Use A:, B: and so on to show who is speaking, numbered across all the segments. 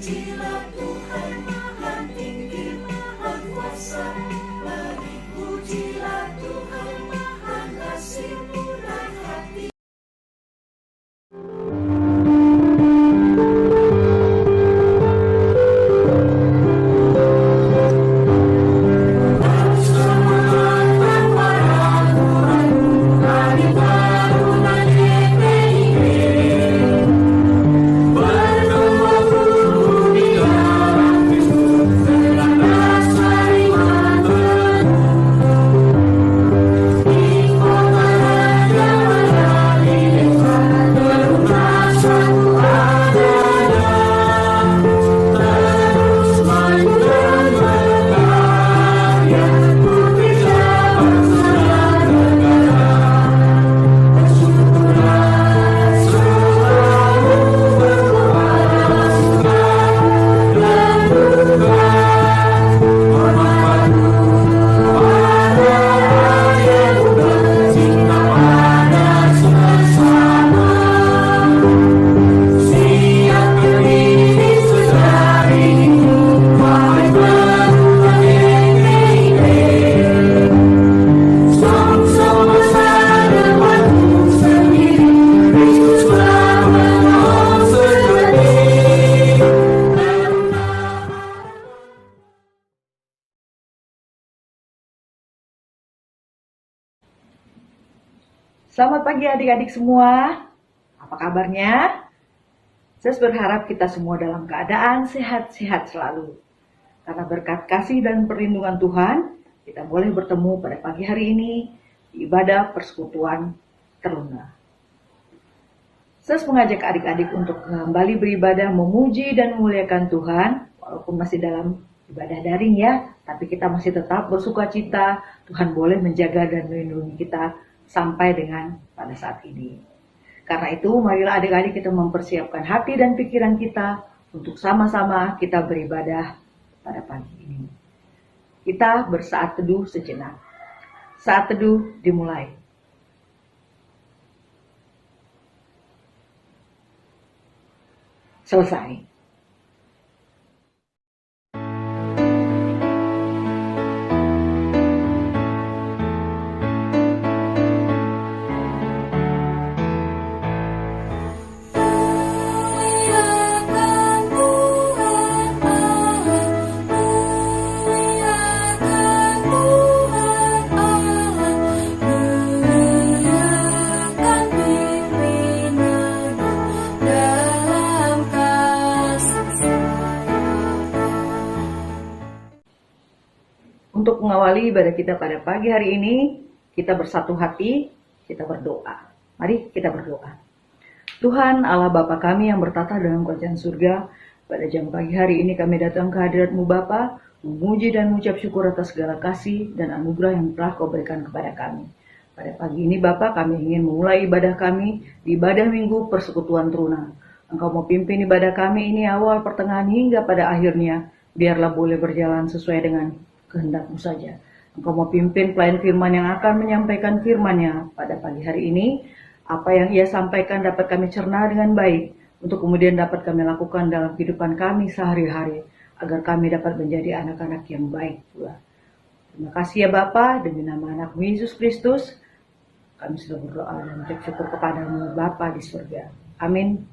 A: Pujilah Tuhan Maha Tinggi, Maha Kuasa. Mari pujilah Tuhan Maha Kasih, Murah Hati.
B: Selamat pagi adik-adik semua. Apa kabarnya? Saya berharap kita semua dalam keadaan sehat-sehat selalu. Karena berkat kasih dan perlindungan Tuhan, kita boleh bertemu pada pagi hari ini di ibadah persekutuan teruna. Saya mengajak adik-adik untuk kembali beribadah, memuji dan memuliakan Tuhan, walaupun masih dalam ibadah daring ya, tapi kita masih tetap bersuka cita. Tuhan boleh menjaga dan melindungi kita sampai dengan pada saat ini. Karena itu, marilah adik-adik kita mempersiapkan hati dan pikiran kita untuk sama-sama kita beribadah pada pagi ini. Kita bersaat teduh sejenak. Saat teduh dimulai. Selesai. Untuk mengawali ibadah kita pada pagi hari ini, kita bersatu hati, kita berdoa. Mari kita berdoa. Tuhan Allah Bapa kami yang bertata dalam kerajaan surga, pada jam pagi hari ini kami datang ke hadirat-Mu Bapa, memuji dan mengucap syukur atas segala kasih dan anugerah yang telah Kau berikan kepada kami. Pada pagi ini Bapa, kami ingin memulai ibadah kami di ibadah Minggu Persekutuan Teruna. Engkau mau pimpin ibadah kami ini awal, pertengahan hingga pada akhirnya, biarlah boleh berjalan sesuai dengan kehendak-Mu saja. Engkau mau pimpin pelayan firman yang akan menyampaikan firman-Nya pada pagi hari ini. Apa yang ia sampaikan dapat kami cerna dengan baik, untuk kemudian dapat kami lakukan dalam kehidupan kami sehari-hari, agar kami dapat menjadi anak-anak yang baik pula. Terima kasih ya Bapa, demi nama anak Yesus Kristus, kami sudah berdoa dan mengucap syukur kepada-Mu Bapa di surga. Amin.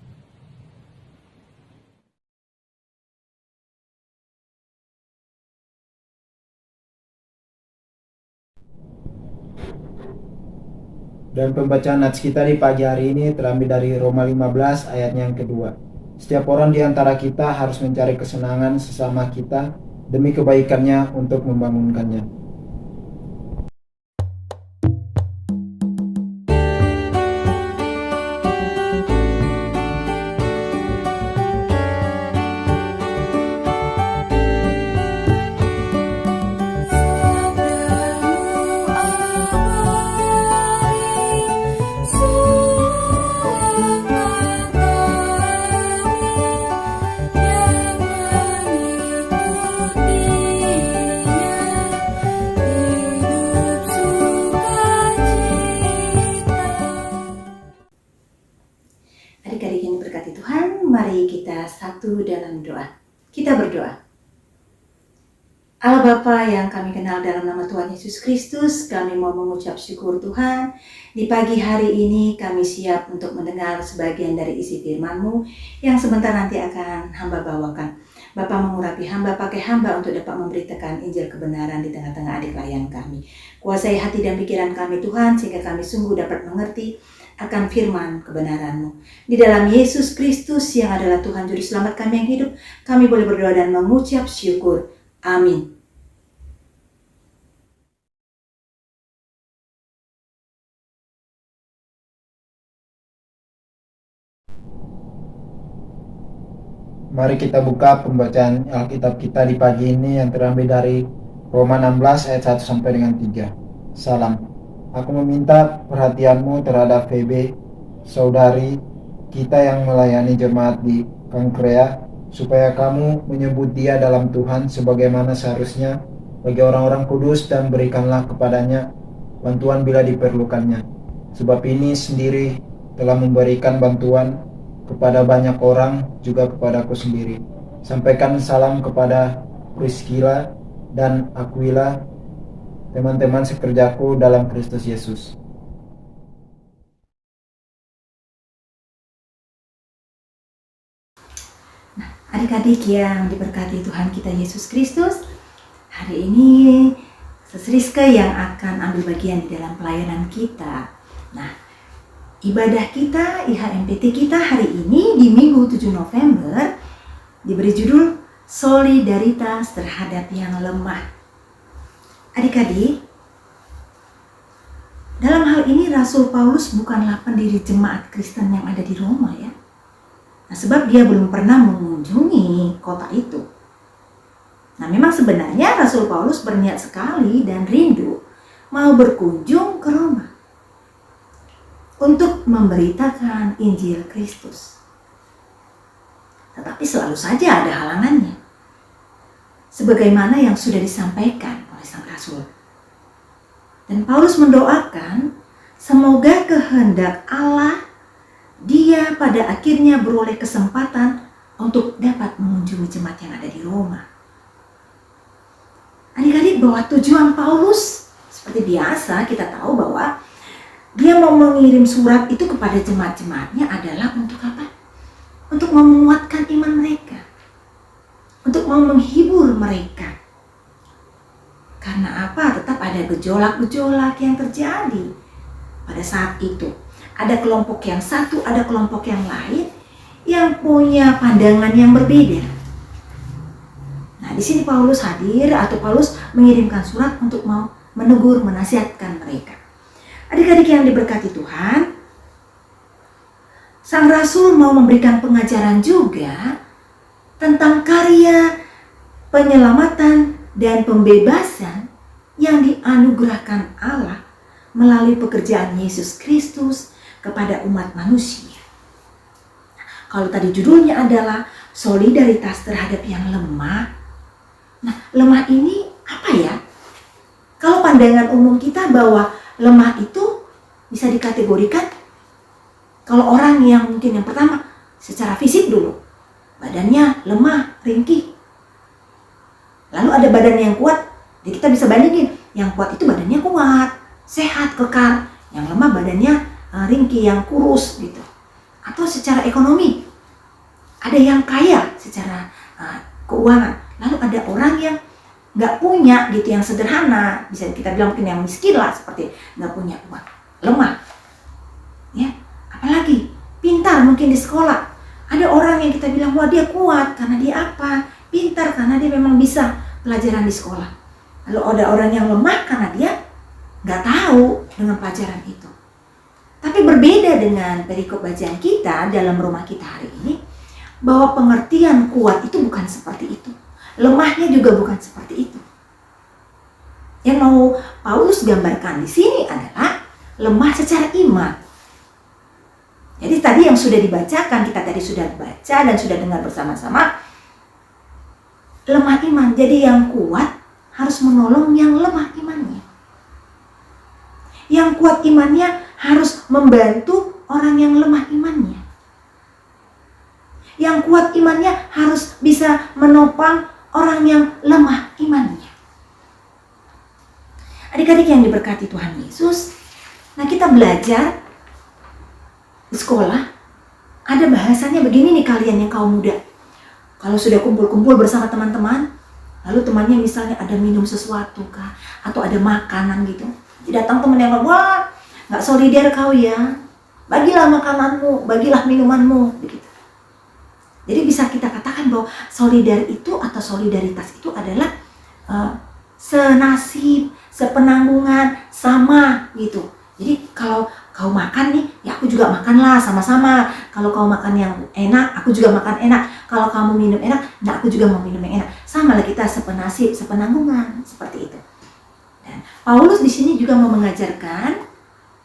C: Dan pembacaan nats kita di pagi hari ini terambil dari Roma 15 ayatnya yang kedua. Setiap orang di antara kita harus mencari kesenangan sesama kita demi kebaikannya untuk membangunkannya.
D: Adik-adik yang diberkati Tuhan, mari kita satu dalam doa. Kita berdoa. Allah Bapa yang kami kenal dalam nama Tuhan Yesus Kristus, kami mau mengucap syukur Tuhan. Di pagi hari ini kami siap untuk mendengar sebagian dari isi firman-Mu yang sebentar nanti akan hamba bawakan. Bapa mengurapi hamba, pakai hamba untuk dapat memberitakan Injil kebenaran di tengah-tengah adik layan kami. Kuasai hati dan pikiran kami Tuhan, sehingga kami sungguh dapat mengerti akan firman kebenaran-Mu. Di dalam Yesus Kristus yang adalah Tuhan Juru Selamat kami yang hidup, kami boleh berdoa dan mengucap syukur. Amin.
C: Mari kita buka pembacaan Alkitab kita di pagi ini yang terambil dari Roma 16 ayat 1 sampai dengan 3. Salam. Aku meminta perhatianmu terhadap Febe, saudari kita yang melayani jemaat di Kangkrea, supaya kamu menyebut dia dalam Tuhan sebagaimana seharusnya bagi orang-orang kudus, dan berikanlah kepadanya bantuan bila diperlukannya. Sebab ini sendiri telah memberikan bantuan kepada banyak orang, juga kepadaku sendiri. Sampaikan salam kepada Priscilla dan Aquila, teman-teman sekerjaku dalam Kristus Yesus.
D: Adik-adik yang diberkati Tuhan kita Yesus Kristus, hari ini Sesriska yang akan ambil bagian di dalam pelayanan kita. Nah, ibadah kita, IHMPT kita hari ini di Minggu 7 November diberi judul Solidaritas terhadap yang lemah. Adik-adik, dalam hal ini Rasul Paulus bukanlah pendiri jemaat Kristen yang ada di Roma ya. Nah, sebab dia belum pernah mengunjungi kota itu. Nah, memang sebenarnya Rasul Paulus berniat sekali dan rindu mau berkunjung ke Roma untuk memberitakan Injil Kristus. Tetapi selalu saja ada halangannya, sebagaimana yang sudah disampaikan oleh sang Rasul. Dan Paulus mendoakan semoga kehendak Allah dia pada akhirnya beroleh kesempatan untuk dapat mengunjungi jemaat yang ada di Roma. Adik-adik, bahwa tujuan Paulus seperti biasa kita tahu bahwa dia mau mengirim surat itu kepada jemaat-jemaatnya adalah untuk apa? Untuk menguatkan iman mereka, untuk mau menghibur mereka. Karena apa? Tetap ada gejolak-gejolak yang terjadi pada saat itu. Ada kelompok yang satu, ada kelompok yang lain yang punya pandangan yang berbeda. Nah, di sini Paulus hadir atau Paulus mengirimkan surat untuk mau menegur, menasihatkan mereka. Adik-adik yang diberkati Tuhan, sang Rasul mau memberikan pengajaran juga tentang karya penyelamatan dan pembebasan yang dianugerahkan Allah melalui pekerjaan Yesus Kristus kepada umat manusia. Kalau tadi judulnya adalah solidaritas terhadap yang lemah. Nah, lemah ini apa ya? Kalau pandangan umum kita bahwa lemah itu bisa dikategorikan kalau orang yang mungkin yang pertama secara fisik dulu, badannya lemah, ringkih. Lalu ada badan yang kuat, jadi kita bisa bandingin, yang kuat itu badannya kuat, sehat, kekar. Yang lemah badannya ringkih, yang kurus gitu. Atau secara ekonomi, ada yang kaya secara keuangan, lalu ada orang yang nggak punya gitu, yang sederhana, bisa kita bilang mungkin yang miskin lah, seperti nggak punya uang, lemah ya. Apalagi pintar mungkin di sekolah, ada orang yang kita bilang wah dia kuat karena dia apa, pintar karena dia memang bisa pelajaran di sekolah. Lalu ada orang yang lemah karena dia nggak tahu dengan pelajaran itu. Tapi berbeda dengan perikop bacaan kita dalam rumah kita hari ini, bahwa pengertian kuat itu bukan seperti itu. Lemahnya juga bukan seperti itu. Yang mau Paulus gambarkan di sini adalah lemah secara iman. Jadi tadi yang sudah dibacakan, kita tadi sudah baca dan sudah dengar bersama-sama, lemah iman. Jadi yang kuat harus menolong yang lemah imannya. Yang kuat imannya harus membantu orang yang lemah imannya. Yang kuat imannya harus bisa menopang orang yang lemah imannya. Adik-adik yang diberkati Tuhan Yesus, nah kita belajar di sekolah, ada bahasanya begini nih kalian yang kaum muda. Kalau sudah kumpul-kumpul bersama teman-teman, lalu temannya misalnya ada minum sesuatu kah, atau ada makanan gitu. Datang teman yang wah, nggak solidar kau ya, bagilah makananmu, bagilah minumanmu, begitu. Jadi bisa kita katakan bahwa solidar itu atau solidaritas itu adalah senasib, sepenanggungan, sama gitu. Jadi kalau kau makan nih, ya aku juga makanlah sama-sama. Kalau kau makan yang enak, aku juga makan enak. Kalau kamu minum enak, nah aku juga mau minum yang enak. Sama lah kita sepenasib, sepenanggungan, seperti itu. Dan Paulus di sini juga mau mengajarkan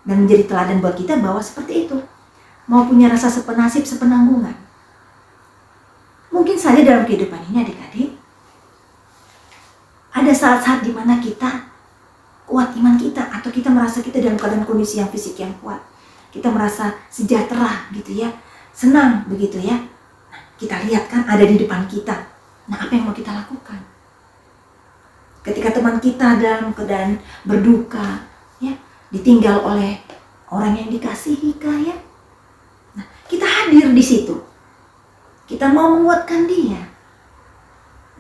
D: dan menjadi teladan buat kita bahwa seperti itu. Mau punya rasa sepenasib, sepenanggungan. Mungkin saja dalam kehidupan ini adik-adik, ada saat-saat di mana kita kuat iman kita, atau kita merasa kita dalam keadaan kondisi yang fisik yang kuat. Kita merasa sejahtera gitu ya, senang begitu ya. Nah, kita lihat kan ada di depan kita. Nah, apa yang mau kita lakukan? Ketika teman kita dalam keadaan berduka, ya, ditinggal oleh orang yang dikasihi kah ya. Nah, kita hadir di situ. Kita mau menguatkan dia.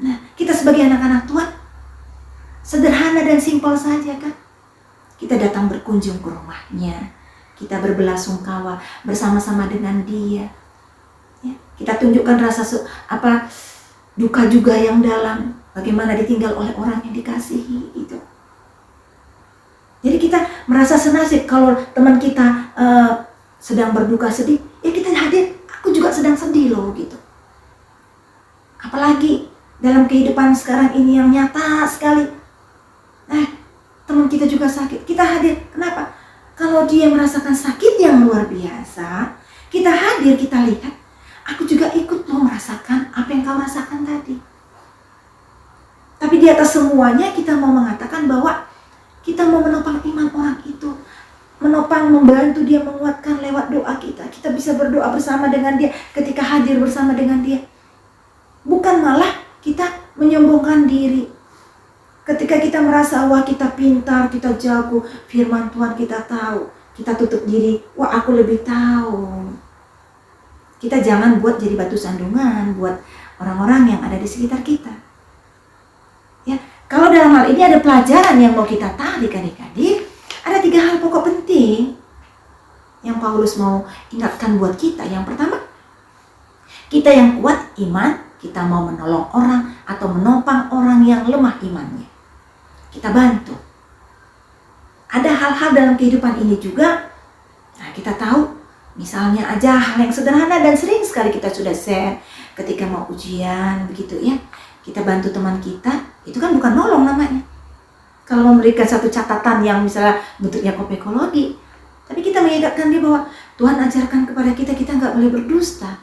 D: Nah, kita sebagai anak-anak Tuhan, sederhana dan simpel saja kan. Kita datang berkunjung ke rumahnya. Kita berbelasungkawa bersama-sama dengan dia. Ya, kita tunjukkan rasa duka juga yang dalam. Bagaimana ditinggal oleh orang yang dikasihi itu. Jadi kita merasa senasib kalau teman kita sedang berduka sedih. Ya kita hadir, aku juga sedang sedih loh gitu. Apalagi dalam kehidupan sekarang ini yang nyata sekali. Teman kita juga sakit, kita hadir. Kenapa? Kalau dia merasakan sakit yang luar biasa, kita hadir, kita lihat, aku juga ikut loh merasakan apa yang kau rasakan tadi. Tapi di atas semuanya kita mau mengatakan bahwa kita mau menopang iman orang itu, menopang, membantu dia, menguatkan lewat doa kita. Kita bisa berdoa bersama dengan dia ketika hadir bersama dengan dia. Bukan malah kita menyombongkan diri. Ketika kita merasa, wah kita pintar, kita jago, firman Tuhan kita tahu, kita tutup diri, wah aku lebih tahu. Kita jangan buat jadi batu sandungan buat orang-orang yang ada di sekitar kita. Ya, kalau dalam hal ini ada pelajaran yang mau kita tarik adik-adik, ada 3 hal pokok penting yang Paulus mau ingatkan buat kita. Yang pertama, kita yang kuat iman, kita mau menolong orang atau menopang orang yang lemah imannya. Kita bantu. Ada hal-hal dalam kehidupan ini juga, nah kita tahu, misalnya aja hal yang sederhana dan sering sekali kita sudah share ketika mau ujian begitu ya. Kita bantu teman kita, itu kan bukan nolong namanya. Kalau memberikan satu catatan yang misalnya bentuknya kopekologi, tapi kita mengingatkan dia bahwa Tuhan ajarkan kepada kita, kita nggak boleh berdusta,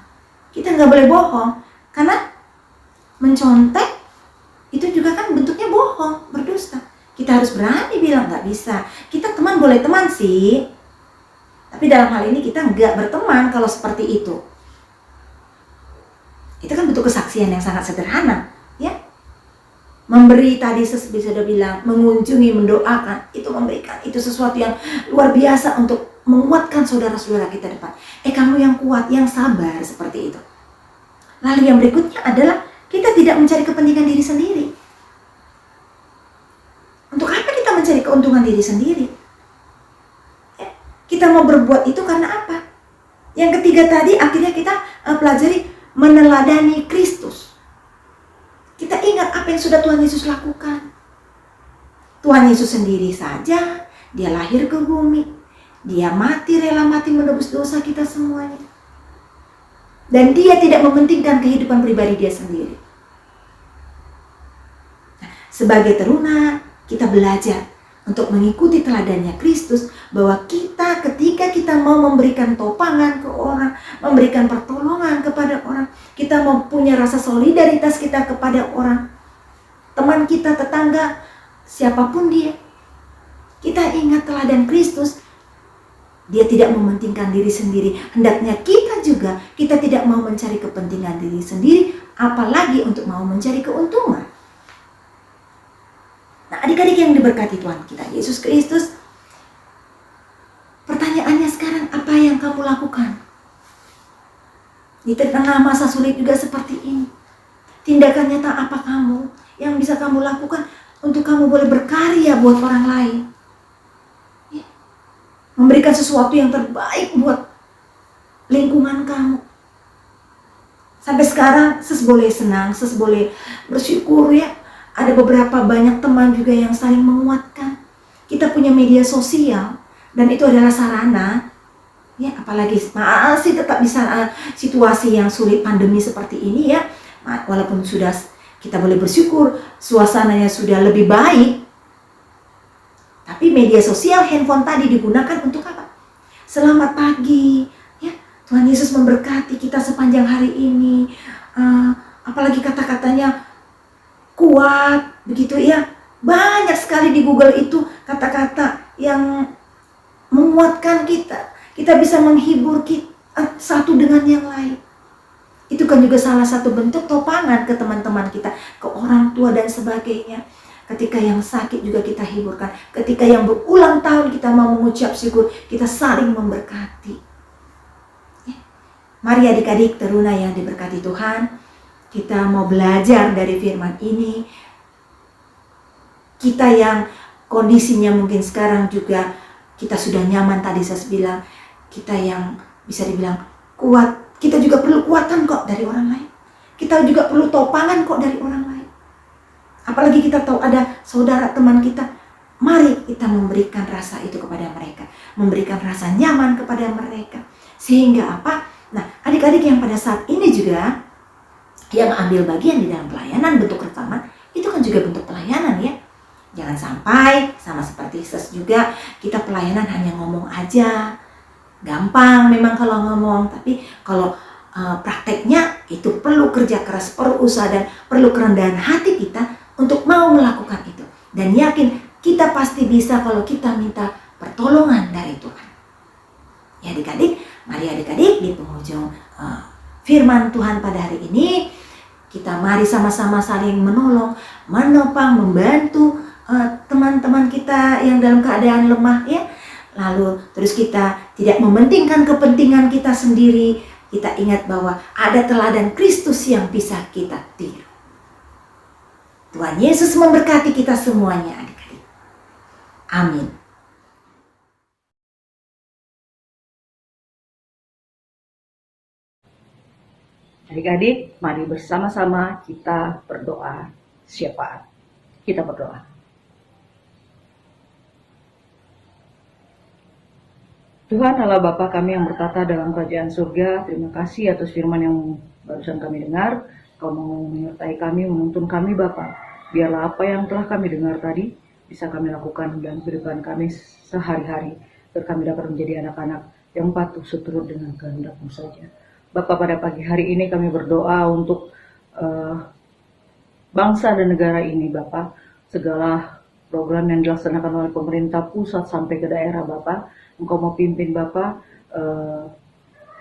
D: kita nggak boleh bohong, karena mencontek itu juga kan bentuknya bohong, berdusta. Kita harus berani bilang nggak bisa. Kita teman boleh teman sih, tapi dalam hal ini kita nggak berteman kalau seperti itu. Itu kan bentuk kesaksian yang sangat sederhana, ya. Memberi tadi bisa sudah bilang, mengunjungi, mendoakan, itu memberikan, itu sesuatu yang luar biasa untuk menguatkan saudara-saudara kita depan. Kamu yang kuat, yang sabar, seperti itu. Lalu yang berikutnya adalah kita tidak mencari kepentingan diri sendiri. Untuk apa kita mencari keuntungan diri sendiri? Kita mau berbuat itu karena apa? Yang ketiga tadi akhirnya kita pelajari meneladani Kristus. Kita ingat apa yang sudah Tuhan Yesus lakukan. Tuhan Yesus sendiri saja, dia lahir ke bumi. Dia mati, rela mati menebus dosa kita semuanya. Dan dia tidak mementingkan kehidupan pribadi dia sendiri. Sebagai teruna, kita belajar untuk mengikuti teladannya Kristus, bahwa kita ketika kita mau memberikan topangan ke orang, memberikan pertolongan kepada orang, kita mau punya rasa solidaritas kita kepada orang, teman kita, tetangga, siapapun dia, kita ingat teladan Kristus. Dia tidak mementingkan diri sendiri. Hendaknya kita juga, kita tidak mau mencari kepentingan diri sendiri, apalagi untuk mau mencari keuntungan. Nah, adik-adik yang diberkati Tuhan kita Yesus Kristus, pertanyaannya sekarang, apa yang kamu lakukan di tengah masa sulit juga seperti ini? Tindakan nyata apa kamu yang bisa kamu lakukan untuk kamu boleh berkarya buat orang lain? Ya. Memberikan sesuatu yang terbaik buat lingkungan kamu. Sampai sekarang Sis boleh senang, Sis boleh bersyukur ya. Ada beberapa banyak teman juga yang saling menguatkan. Kita punya media sosial dan itu adalah sarana. Ya, apalagi masih tetap bisa situasi yang sulit pandemi seperti ini ya. Walaupun sudah kita boleh bersyukur suasananya sudah lebih baik, tapi media sosial, handphone tadi digunakan untuk apa? Selamat pagi, ya Tuhan Yesus memberkati kita sepanjang hari ini. Apalagi kata-katanya kuat, begitu ya. Banyak sekali di Google itu kata-kata yang menguatkan kita. Kita bisa menghibur kita satu dengan yang lain. Itu kan juga salah satu bentuk topangan ke teman-teman kita, ke orang tua dan sebagainya. Ketika yang sakit juga kita hiburkan. Ketika yang berulang tahun kita mau mengucap syukur, kita saling memberkati. Ya. Mari adik-adik teruna yang diberkati Tuhan, kita mau belajar dari firman ini. Kita yang kondisinya mungkin sekarang juga kita sudah nyaman, tadi saya bilang, kita yang bisa dibilang kuat, kita juga perlu kuatan kok dari orang lain. Kita juga perlu topangan kok dari orang lain. Apalagi kita tahu ada saudara teman kita, mari kita memberikan rasa itu kepada mereka, memberikan rasa nyaman kepada mereka. Sehingga apa? Nah, adik-adik yang pada saat ini juga yang ambil bagian di dalam pelayanan bentuk rekaman, itu kan juga bentuk pelayanan ya. Jangan sampai sama seperti Sis juga, kita pelayanan hanya ngomong aja. Gampang memang kalau ngomong, tapi kalau prakteknya itu perlu kerja keras, perlu usaha, dan perlu kerendahan hati kita untuk mau melakukan itu. Dan yakin kita pasti bisa kalau kita minta pertolongan dari Tuhan. Ya adik-adik, mari adik-adik di penghujung firman Tuhan pada hari ini, kita mari sama-sama saling menolong, menopang, membantu teman-teman kita yang dalam keadaan lemah ya. Lalu terus kita tidak mementingkan kepentingan kita sendiri. Kita ingat bahwa ada teladan Kristus yang bisa kita tiru. Tuhan Yesus memberkati kita semuanya adik-adik. Amin.
B: Adik-adik, mari bersama-sama kita berdoa syafaat. Kita berdoa. Tuhan Allah Bapa kami yang bertata dalam kerajaan surga, terima kasih atas firman yang barusan kami dengar. Kau mau menyertai kami, menuntun kami Bapa. Biarlah apa yang telah kami dengar tadi bisa kami lakukan dan kehidupan kami sehari-hari, agar kami dapat menjadi anak-anak yang patuh seturut dengan kehendak-Mu saja. Bapa, pada pagi hari ini kami berdoa untuk bangsa dan negara ini Bapa. Segala program yang dilaksanakan oleh pemerintah pusat sampai ke daerah Bapa, Engkau mau pimpin Bapak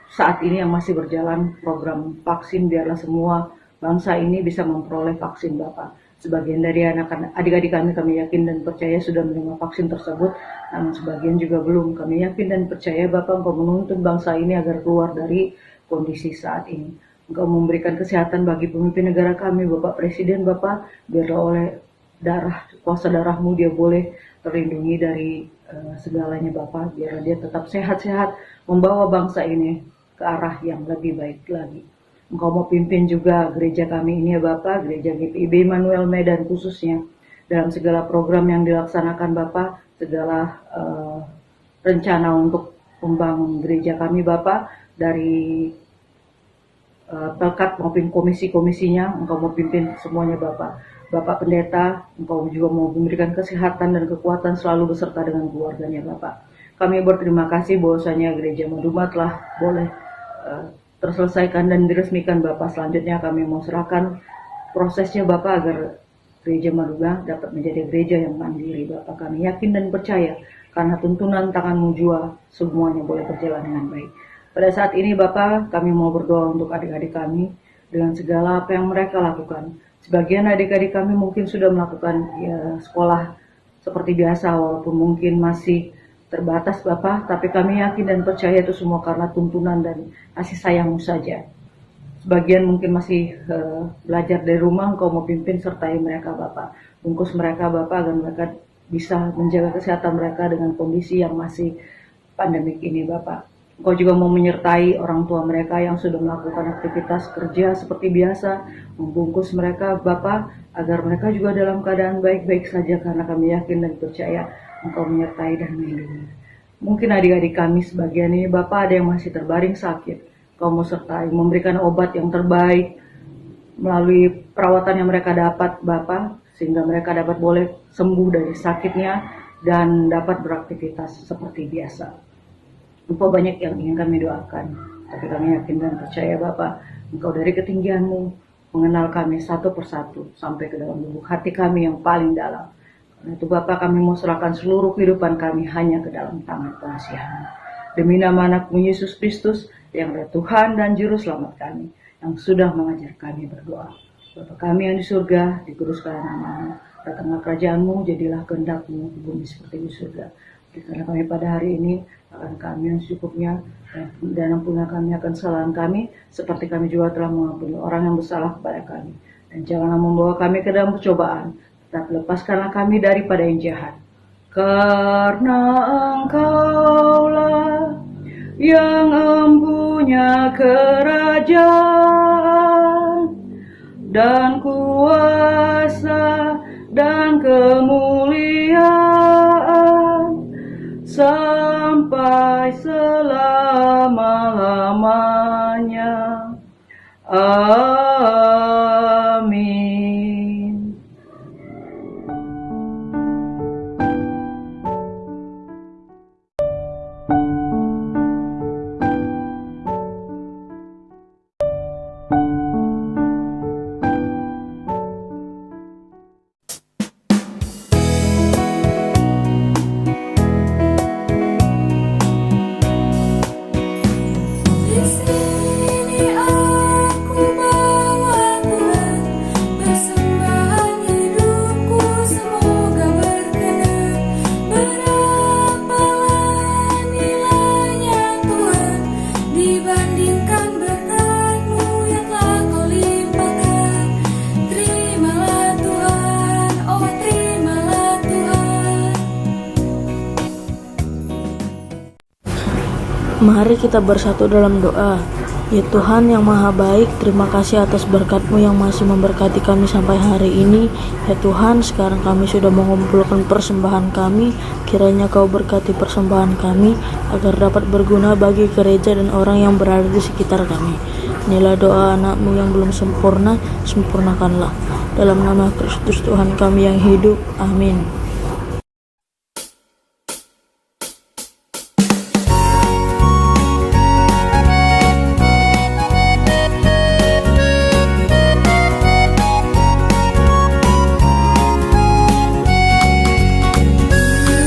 B: saat ini yang masih berjalan program vaksin, biarlah semua bangsa ini bisa memperoleh vaksin Bapak. Sebagian dari anak-anak adik-adik kami yakin dan percaya sudah menerima vaksin tersebut, namun sebagian juga belum. Kami yakin dan percaya Bapak Engkau menuntun bangsa ini agar keluar dari kondisi saat ini. Engkau memberikan kesehatan bagi pemimpin negara kami, Bapak Presiden Bapak, biarlah oleh kuasa darah-Mu dia boleh terlindungi dari segalanya Bapak, biar dia tetap sehat-sehat membawa bangsa ini ke arah yang lebih baik lagi. Engkau mau pimpin juga gereja kami ini ya Bapak, gereja GPIB Immanuel Medan khususnya, dalam segala program yang dilaksanakan Bapak, segala rencana untuk membangun gereja kami Bapak, dari pelkat maupun komisi-komisinya, Engkau mau pimpin semuanya Bapak. Bapak Pendeta, Engkau juga mau memberikan kesehatan dan kekuatan selalu beserta dengan keluarganya Bapak. Kami berterima kasih bahwasanya Gereja Maduma telah boleh terselesaikan dan diresmikan Bapak. Selanjutnya kami mau serahkan prosesnya Bapak agar Gereja Maduma dapat menjadi gereja yang mandiri Bapak. Kami yakin dan percaya Karena tuntunan tangan-Mu jua, semuanya boleh berjalan dengan baik. Pada saat ini Bapa, kami mau berdoa untuk adik-adik kami dengan segala apa yang mereka lakukan. Sebagian adik-adik kami mungkin sudah melakukan sekolah seperti biasa, walaupun mungkin masih terbatas Bapa, tapi kami yakin dan percaya itu semua karena tuntunan dan kasih sayang-Mu saja. Sebagian mungkin masih belajar dari rumah, Engkau mau pimpin sertai mereka Bapa. Bungkus mereka Bapa agar mereka bisa menjaga kesehatan mereka dengan kondisi yang masih pandemik ini Bapa. Engkau juga mau menyertai orang tua mereka yang sudah melakukan aktivitas kerja seperti biasa, membungkus mereka Bapa, agar mereka juga dalam keadaan baik-baik saja karena kami yakin dan percaya Engkau menyertai dan melindungi. Mungkin adik-adik kami sebagian ini Bapa ada yang masih terbaring sakit, Engkau mau sertai, memberikan obat yang terbaik melalui perawatan yang mereka dapat Bapa, sehingga mereka dapat boleh sembuh dari sakitnya dan dapat beraktivitas seperti biasa. Engkau banyak yang ingin kami doakan, tapi kami yakin dan percaya Bapa, Engkau dari ketinggian-Mu mengenal kami satu persatu sampai ke dalam lubuk hati kami yang paling dalam. Karena itu Bapa, kami mau serahkan seluruh kehidupan kami hanya ke dalam tangan pengasihan-Mu. Demi nama Anak-Mu Yesus Kristus yang adalah Tuhan dan Juru Selamat kami, yang sudah mengajar kami berdoa. Bapa kami yang di surga, dikuduskanlah nama-Mu, datanglah kerajaan-Mu, jadilah kehendak-Mu di bumi seperti di surga. Berikanlah kami pada hari ini akan kami yang secukupnya, dan ampunilah kami akan kesalahan kami, seperti kami juga telah mengampuni orang yang bersalah kepada kami. Dan janganlah membawa kami ke dalam percobaan, tetapi lepaskanlah kami daripada yang jahat. Karena Engkaulah yang empunya kerajaan dan kuasa dan kemuliaan sampai selama-lamanya. Amin.
A: Di sini aku bawa Tuhan, persembahan hidupku semoga berkenan. Berapalah nilainya Tuhan dibandingkan berkat-Mu yang telah Kau limpahkan. Terimalah Tuhan, oh terimalah Tuhan.
E: Mari kita bersatu dalam doa. Ya Tuhan yang Maha Baik, terima kasih atas berkat-Mu yang masih memberkati kami sampai hari ini. Ya Tuhan, sekarang kami sudah mengumpulkan persembahan kami. Kiranya Kau berkati persembahan kami agar dapat berguna bagi gereja dan orang yang berada di sekitar kami. Inilah doa anak-Mu yang belum sempurna, sempurnakanlah. Dalam nama Kristus Tuhan kami yang hidup. Amin.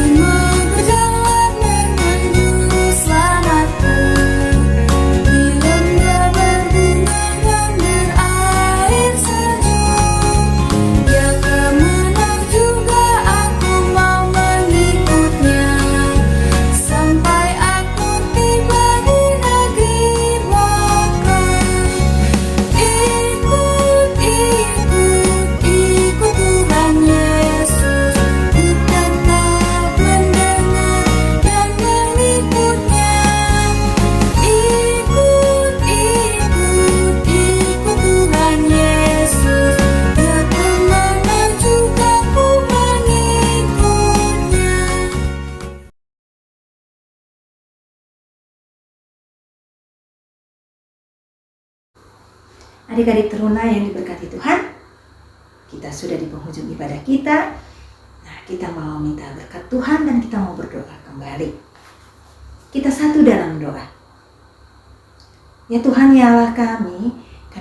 A: Mau berjalan dengan Juru Selamatku, di lembah berbunga dan berair sejuk. Dia kemana juga aku mau mengikutnya, sampai aku tiba di negeri Baka. Ikut Tuhan Yesus, ku tetap mendengar dan mengikutnya. Ikut Tuhan Yesus, dia kemana juga ku mengikutnya.
D: Adik-adik teruna yang diberkati Tuhan, kita sudah di penghujung ibadah kita. Nah, kita mau minta berkat Tuhan dan kita mau berdoa kembali. Kita satu dalam doa. Ya Tuhan, ya Allah kami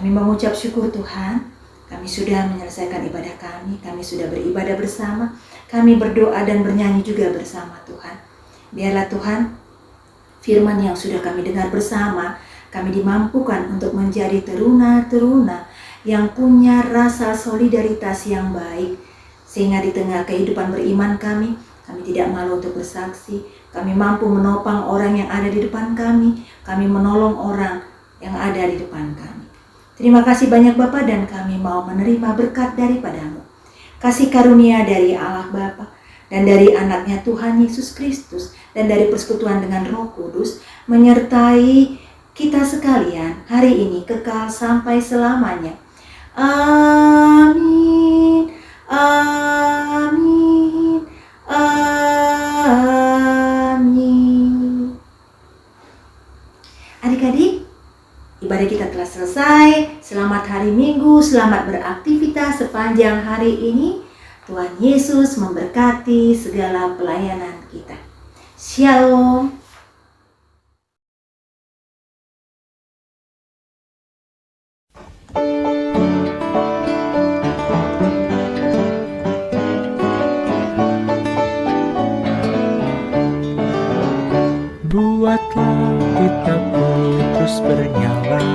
D: mengucap syukur Tuhan. Kami sudah menyelesaikan ibadah kami sudah beribadah bersama, kami berdoa dan bernyanyi juga bersama Tuhan. Biarlah Tuhan, firman yang sudah kami dengar bersama, kami dimampukan untuk menjadi teruna-teruna yang punya rasa solidaritas yang baik, sehingga di tengah kehidupan beriman kami tidak malu untuk bersaksi, kami mampu menopang orang yang ada di depan kami menolong orang yang ada di depan kami. Terima kasih banyak Bapa, dan kami mau menerima berkat daripada-Mu. Kasih karunia dari Allah Bapa dan dari anaknya Tuhan Yesus Kristus dan dari persekutuan dengan Roh Kudus menyertai kita sekalian hari ini kekal sampai selamanya. Amin. Amin. Amin. Adik-adik, ibadah kita telah selesai. Selamat hari Minggu, selamat beraktivitas sepanjang hari ini. Tuhan Yesus memberkati segala pelayanan kita. Shalom.
F: Buatlah kitabku terus bernyala,